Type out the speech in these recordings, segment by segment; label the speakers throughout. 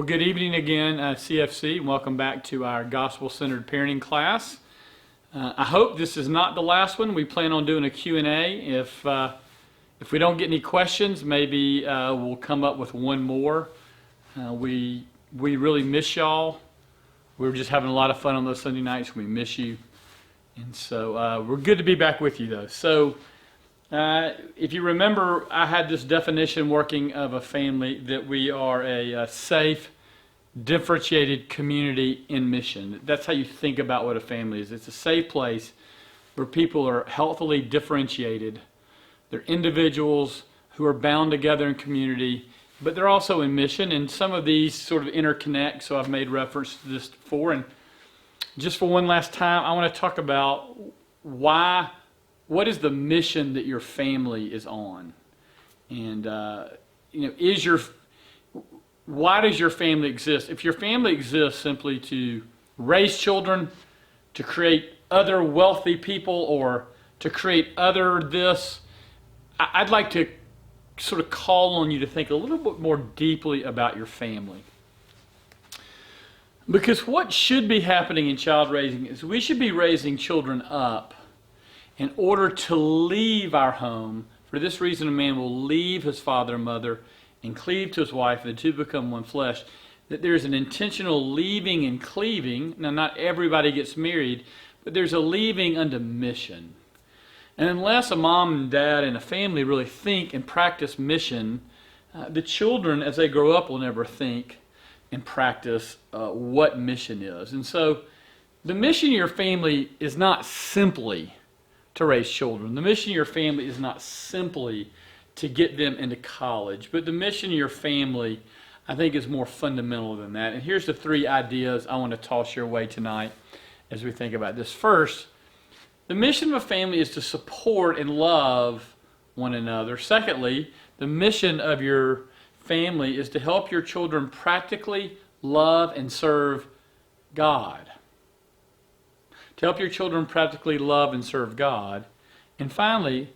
Speaker 1: Well, good evening again, CFC. Welcome back to our gospel-centered parenting class. I hope this is not the last one. We plan on doing a Q&A. If we don't get any questions, maybe we'll come up with one more. We really miss y'all. We were just having a lot of fun on those Sunday nights. We miss you. And so we're good to be back with you, though. So if you remember, I had this definition working of a family that we are a safe, differentiated community in mission. That's how you think about what a family is. It's a safe place where people are healthily differentiated. They're individuals who are bound together in community, but they're also in mission, and some of these sort of interconnect, so I've made reference to this before. And just for one last time, I want to talk about what is the mission that your family is on? And, why does your family exist? If your family exists simply to raise children, to create other wealthy people, or to create other this, I'd like to sort of call on you to think a little bit more deeply about your family. Because what should be happening in child raising is we should be raising children up in order to leave our home. For this reason, a man will leave his father and mother and cleave to his wife, and the two become one flesh. That there's an intentional leaving and cleaving. Now, not everybody gets married, but there's a leaving unto mission. And unless a mom and dad and a family really think and practice mission, the children, as they grow up, will never think and practice what mission is. And so the mission of your family is not simply to raise children. The mission of your family is not simply to get them into college, but the mission of your family, I think, is more fundamental than that. And here's the three ideas I want to toss your way tonight as we think about this. First, the mission of a family is to support and love one another. Secondly, the mission of your family is to help your children practically love and serve God. To help your children practically love and serve God. And finally,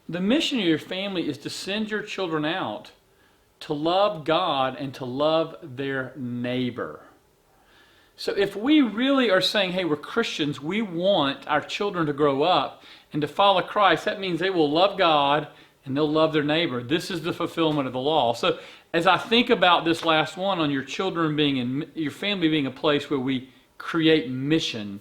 Speaker 1: the mission of your family is to send your children out to love God and to love their neighbor. So if we really are saying, hey, we're Christians, we want our children to grow up and to follow Christ, that means they will love God and they'll love their neighbor. This is the fulfillment of the law. So as I think about this last one on your children being in, your family being a place where we create mission,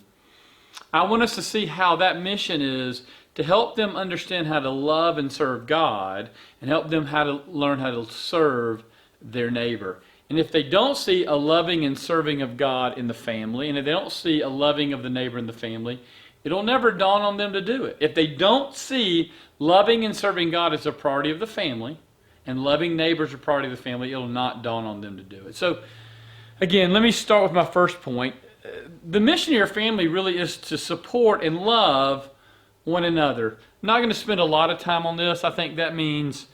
Speaker 1: I want us to see how that mission is to help them understand how to love and serve God and help them how to learn how to serve their neighbor. And if they don't see a loving and serving of God in the family, and if they don't see a loving of the neighbor in the family, it'll never dawn on them to do it. If they don't see loving and serving God as a priority of the family, and loving neighbors a priority of the family, it'll not dawn on them to do it. So, again, let me start with my first point. The mission of your family really is to support and love one another. I'm not going to spend a lot of time on this. I think that means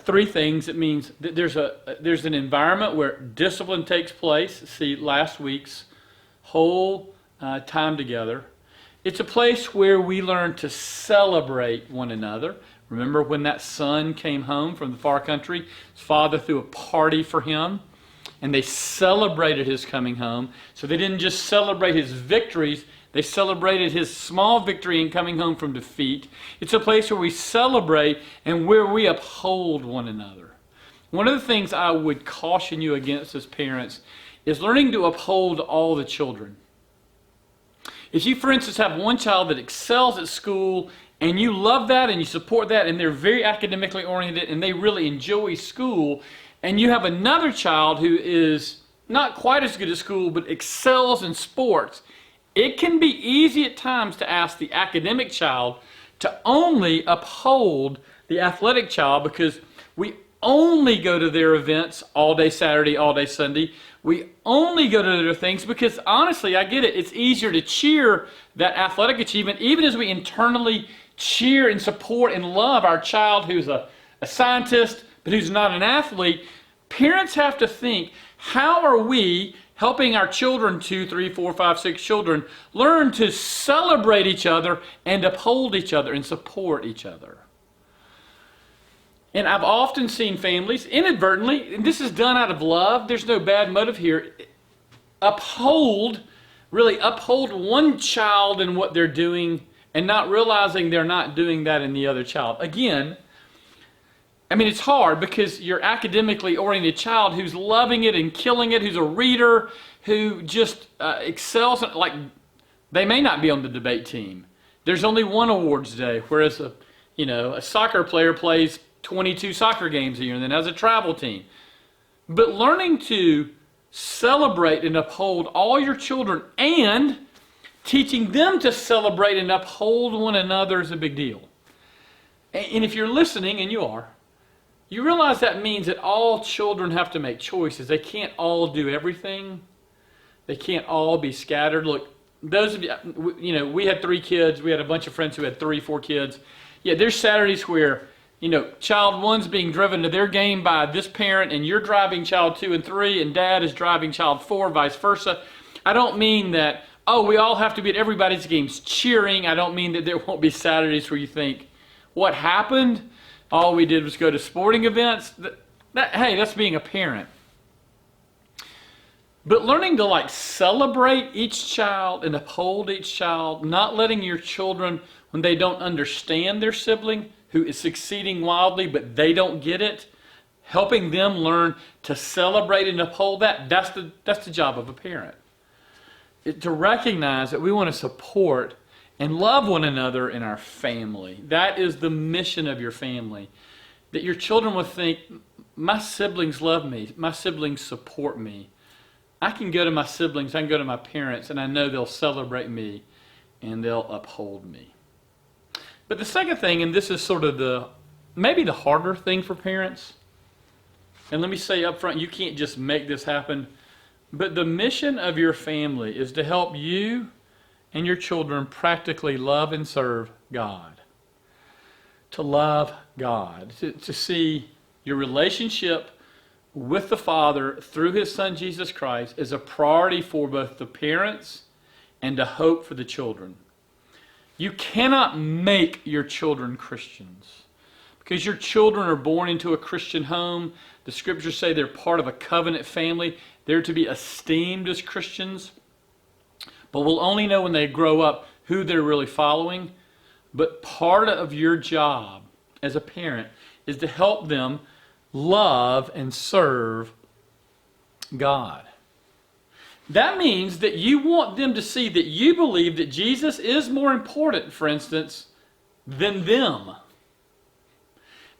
Speaker 1: three things. It means that there's an environment where discipline takes place. See last week's whole time together. It's a place where we learn to celebrate one another. Remember when that son came home from the far country? His father threw a party for him, and they celebrated his coming home. So they didn't just celebrate his victories, they celebrated his small victory in coming home from defeat. It's a place where we celebrate and where we uphold one another. One of the things I would caution you against as parents is learning to uphold all the children. If you, for instance, have one child that excels at school and you love that and you support that and they're very academically oriented and they really enjoy school, and you have another child who is not quite as good at school but excels in sports, it can be easy at times to ask the academic child to only uphold the athletic child because we only go to their events all day Saturday, all day Sunday. We only go to their things because, honestly, I get it. It's easier to cheer that athletic achievement even as we internally cheer and support and love our child who's a scientist but who's not an athlete. Parents have to think, how are we helping our children, 2, 3, 4, 5, 6 children, learn to celebrate each other and uphold each other and support each other? And I've often seen families, inadvertently, and this is done out of love, there's no bad motive here, really uphold one child in what they're doing and not realizing they're not doing that in the other child. Again, I mean, it's hard because you're academically oriented child who's loving it and killing it, who's a reader, who just excels. Like, they may not be on the debate team. There's only one awards day, whereas a soccer player plays 22 soccer games a year and then has a travel team. But learning to celebrate and uphold all your children and teaching them to celebrate and uphold one another is a big deal. And if you're listening, and you are, you realize that means that all children have to make choices. They can't all do everything. They can't all be scattered. Look, those of you, we had 3 kids. We had a bunch of friends who had 3, 4 kids. Yeah, there's Saturdays where, child 1's being driven to their game by this parent, and you're driving child 2 and 3, and dad is driving child 4, vice versa. I don't mean that, we all have to be at everybody's games cheering. I don't mean that there won't be Saturdays where you think, what happened? All we did was go to sporting events. Hey, that's being a parent. But learning to celebrate each child and uphold each child, not letting your children, when they don't understand their sibling who is succeeding wildly but they don't get it, helping them learn to celebrate and uphold that's the job of a parent. To recognize that we want to support and love one another in our family. That is the mission of your family. That your children will think, my siblings love me, my siblings support me. I can go to my siblings, I can go to my parents, and I know they'll celebrate me and they'll uphold me. But the second thing, and this is sort of maybe the harder thing for parents, and let me say up front, you can't just make this happen, but the mission of your family is to help you and your children practically love and serve God. To love God. To see your relationship with the Father through His Son Jesus Christ as a priority for both the parents and a hope for the children. You cannot make your children Christians. Because your children are born into a Christian home. The scriptures say they're part of a covenant family. They're to be esteemed as Christians. But we'll only know when they grow up who they're really following. But part of your job as a parent is to help them love and serve God. That means that you want them to see that you believe that Jesus is more important, for instance, than them.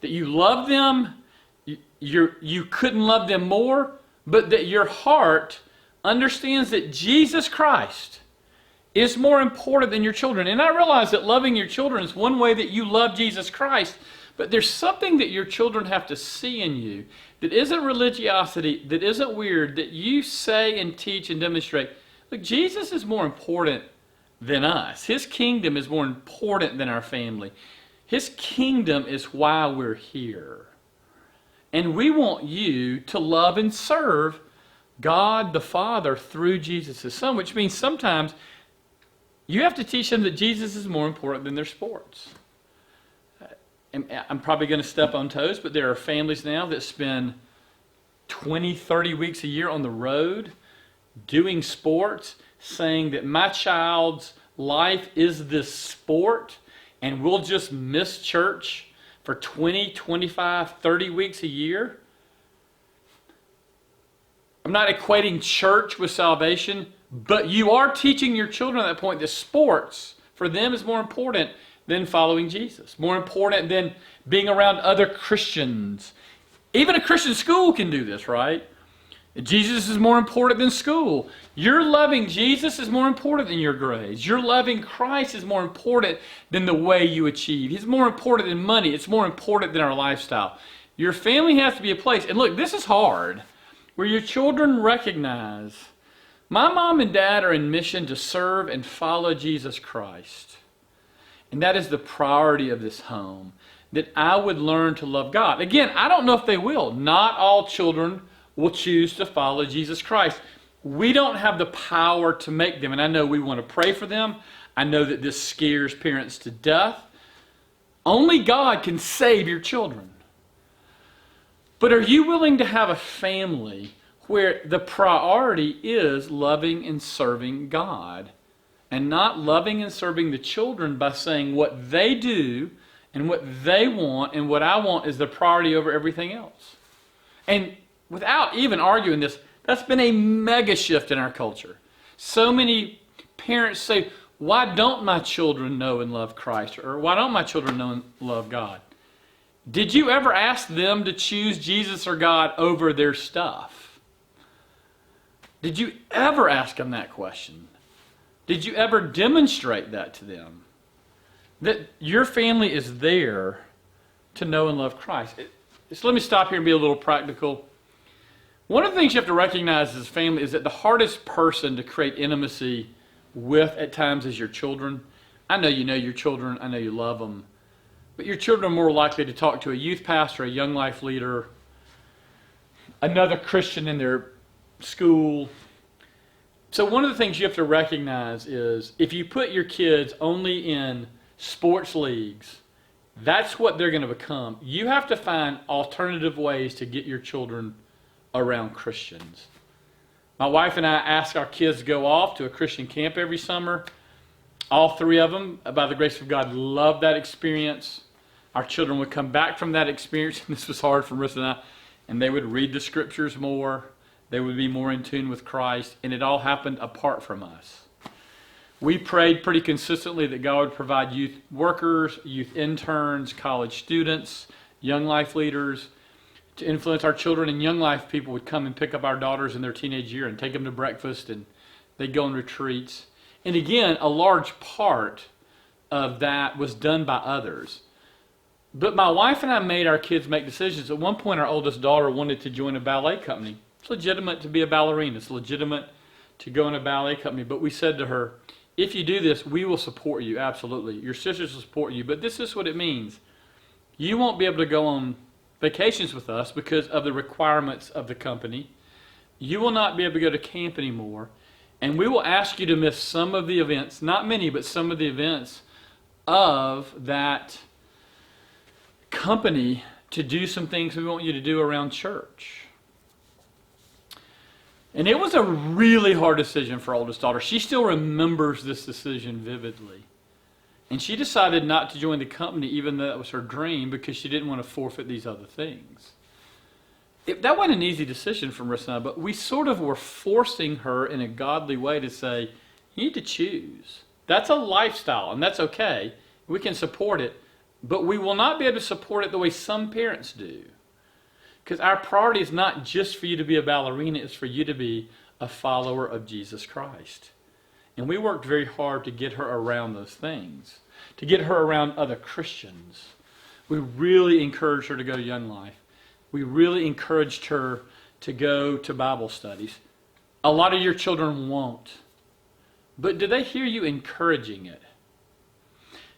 Speaker 1: That you love them, you couldn't love them more, but that your heart understands that Jesus Christ is more important than your children. And I realize that loving your children is one way that you love Jesus Christ, but there's something that your children have to see in you that isn't religiosity, that isn't weird, that you say and teach and demonstrate. Look, Jesus is more important than us. His kingdom is more important than our family. His kingdom is why we're here. And we want you to love and serve God the Father through Jesus His Son, which means sometimes you have to teach them that Jesus is more important than their sports. And I'm probably going to step on toes, but there are families now that spend 20, 30 weeks a year on the road doing sports, saying that my child's life is this sport, and we'll just miss church for 20, 25, 30 weeks a year. I'm not equating church with salvation, but you are teaching your children at that point that sports for them is more important than following Jesus, more important than being around other Christians. Even a Christian school can do this, right? Jesus is more important than school. Your loving Jesus is more important than your grades. Your loving Christ is more important than the way you achieve. He's more important than money. It's more important than our lifestyle. Your family has to be a place, and look, this is hard, where your children recognize, my mom and dad are in mission to serve and follow Jesus Christ. And that is the priority of this home, that I would learn to love God. Again, I don't know if they will. Not all children will choose to follow Jesus Christ. We don't have the power to make them, and I know we want to pray for them. I know that this scares parents to death. Only God can save your children. But are you willing to have a family where the priority is loving and serving God, and not loving and serving the children by saying what they do and what they want and what I want is the priority over everything else? And without even arguing this, that's been a mega shift in our culture. So many parents say, why don't my children know and love Christ? Or why don't my children know and love God? Did you ever ask them to choose Jesus or God over their stuff? Did you ever ask them that question? Did you ever demonstrate that to them? That your family is there to know and love Christ. So let me stop here and be a little practical. One of the things you have to recognize as a family is that the hardest person to create intimacy with at times is your children. I know you know your children. I know you love them. But your children are more likely to talk to a youth pastor, a young life leader, another Christian in their school. So one of the things you have to recognize is if you put your kids only in sports leagues, that's what they're going to become. You have to find alternative ways to get your children around Christians. My wife and I ask our kids to go off to a Christian camp every summer. All three of them, by the grace of God, loved that experience. Our children would come back from that experience, and this was hard for Marissa and I, and they would read the scriptures more. They would be more in tune with Christ, and it all happened apart from us. We prayed pretty consistently that God would provide youth workers, youth interns, college students, young life leaders to influence our children. And young life people would come and pick up our daughters in their teenage year and take them to breakfast, and they'd go on retreats. And again, a large part of that was done by others. But my wife and I made our kids make decisions. At one point, our oldest daughter wanted to join a ballet company. It's legitimate to be a ballerina. It's legitimate to go in a ballet company. But we said to her, if you do this, we will support you, absolutely. Your sisters will support you. But this is what it means. You won't be able to go on vacations with us because of the requirements of the company. You will not be able to go to camp anymore. And we will ask you to miss some of the events, not many, but some of the events of that company to do some things we want you to do around church. And it was a really hard decision for our oldest daughter. She still remembers this decision vividly. And she decided not to join the company even though that was her dream because she didn't want to forfeit these other things. That wasn't an easy decision for Marissa and I, but we sort of were forcing her in a godly way to say, you need to choose. That's a lifestyle, and that's okay. We can support it, but we will not be able to support it the way some parents do. Because our priority is not just for you to be a ballerina, it's for you to be a follower of Jesus Christ. And we worked very hard to get her around those things, to get her around other Christians. We really encouraged her to go to Young Life. We really encouraged her to go to Bible studies. A lot of your children won't. But do they hear you encouraging it?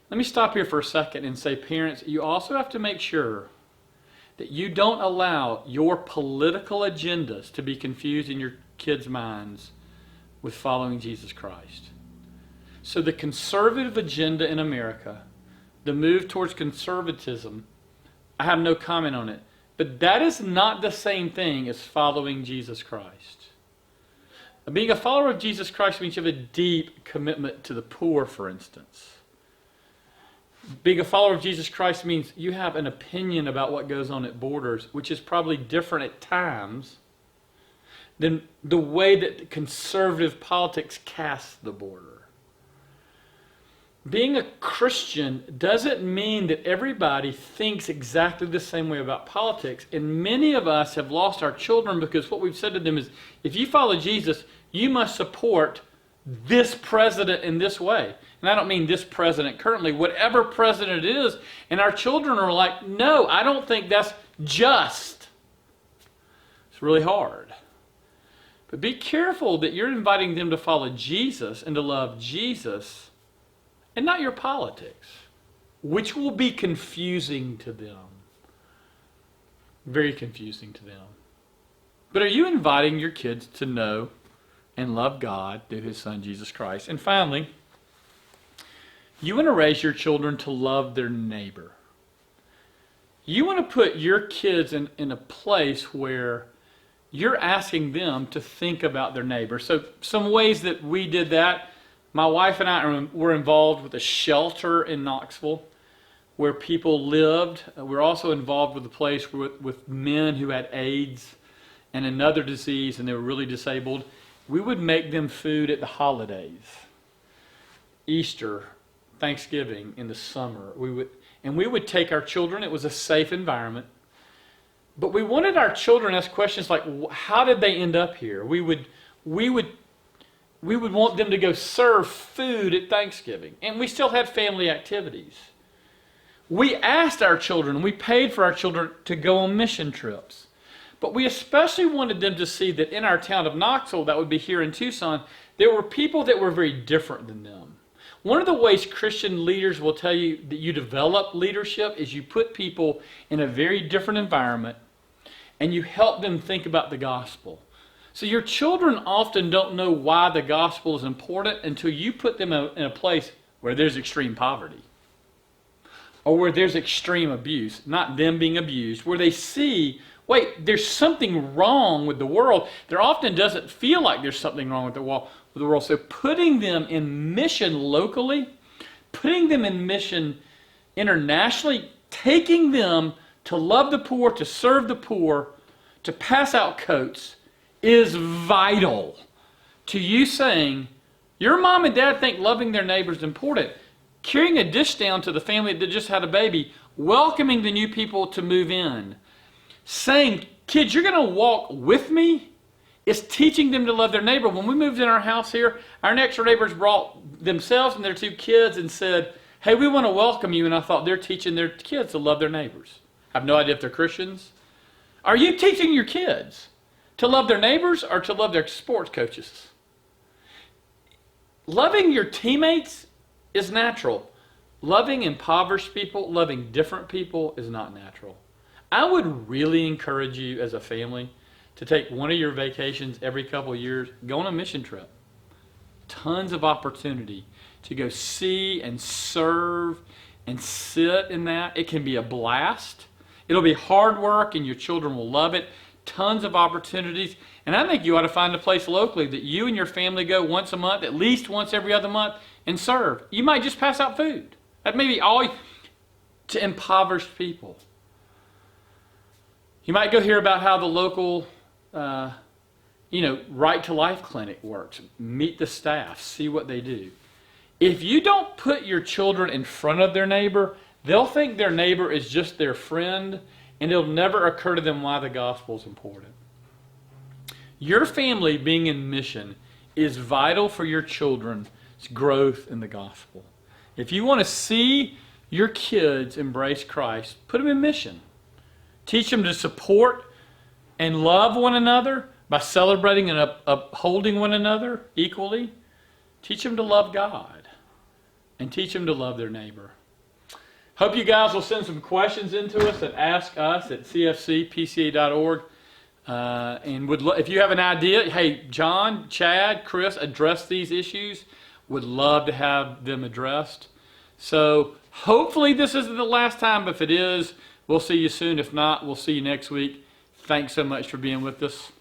Speaker 1: Let me stop here for a second and say, parents, you also have to make sure that you don't allow your political agendas to be confused in your kids' minds with following Jesus Christ. So the conservative agenda in America, the move towards conservatism, I have no comment on it. But that is not the same thing as following Jesus Christ. Being a follower of Jesus Christ means you have a deep commitment to the poor, for instance. Being a follower of Jesus Christ means you have an opinion about what goes on at borders, which is probably different at times than the way that conservative politics casts the border. Being a Christian doesn't mean that everybody thinks exactly the same way about politics. And many of us have lost our children because what we've said to them is, if you follow Jesus, you must support this president in this way. And I don't mean this president currently, whatever president it is. And our children are like, no, I don't think that's just. It's really hard. But be careful that you're inviting them to follow Jesus and to love Jesus and not your politics, which will be confusing to them. Very confusing to them. But are you inviting your kids to know and love God through His Son, Jesus Christ? And finally, you want to raise your children to love their neighbor. You want to put your kids in a place where you're asking them to think about their neighbor. So some ways that we did that, my wife and I were involved with a shelter in Knoxville where people lived. We're also involved with a place with men who had AIDS and another disease and they were really disabled. We would make them food at the holidays, Easter, Thanksgiving, in the summer. We would take our children. It was a safe environment. But we wanted our children to ask questions like, how did they end up here? We would want them to go serve food at Thanksgiving. And we still had family activities. We asked our children, we paid for our children to go on mission trips. But we especially wanted them to see that in our town of Knoxville, that would be here in Tucson, there were people that were very different than them. One of the ways Christian leaders will tell you that you develop leadership is you put people in a very different environment and you help them think about the gospel. So your children often don't know why the gospel is important until you put them in a place where there's extreme poverty or where there's extreme abuse, not them being abused, where they see, wait, there's something wrong with the world. There often doesn't feel like there's something wrong with the world. So putting them in mission locally, putting them in mission internationally, taking them to love the poor, to serve the poor, to pass out coats is vital to you saying, your mom and dad think loving their neighbor is important. Carrying a dish down to the family that just had a baby, welcoming the new people to move in, saying, kids, you're going to walk with me, is teaching them to love their neighbor. When we moved in our house here, our next door neighbors brought themselves and their two kids and said, hey, we want to welcome you. And I thought, they're teaching their kids to love their neighbors. I have no idea if they're Christians. Are you teaching your kids to love their neighbors or to love their sports coaches? Loving your teammates is natural. Loving impoverished people, loving different people is not natural. I would really encourage you as a family to take one of your vacations every couple of years, go on a mission trip. Tons of opportunity to go see and serve and sit in that. It can be a blast. It'll be hard work and your children will love it. Tons of opportunities. And I think you ought to find a place locally that you and your family go once a month, at least once every other month, and serve. You might just pass out food. That may be all to impoverished people. You might go hear about how the local Right to Life clinic works. Meet the staff, see what they do. If you don't put your children in front of their neighbor, they'll think their neighbor is just their friend, and it'll never occur to them why the gospel is important. Your family being in mission is vital for your children's growth in the gospel. If you want to see your kids embrace Christ, put them in mission. Teach them to support and love one another by celebrating and upholding one another equally. Teach them to love God and teach them to love their neighbor. Hope you guys will send some questions into us at askus@cfcpca.org. And if you have an idea, hey, John, Chad, Chris, address these issues. Would love to have them addressed. So hopefully this isn't the last time, but if it is, we'll see you soon. If not, we'll see you next week. Thanks so much for being with us.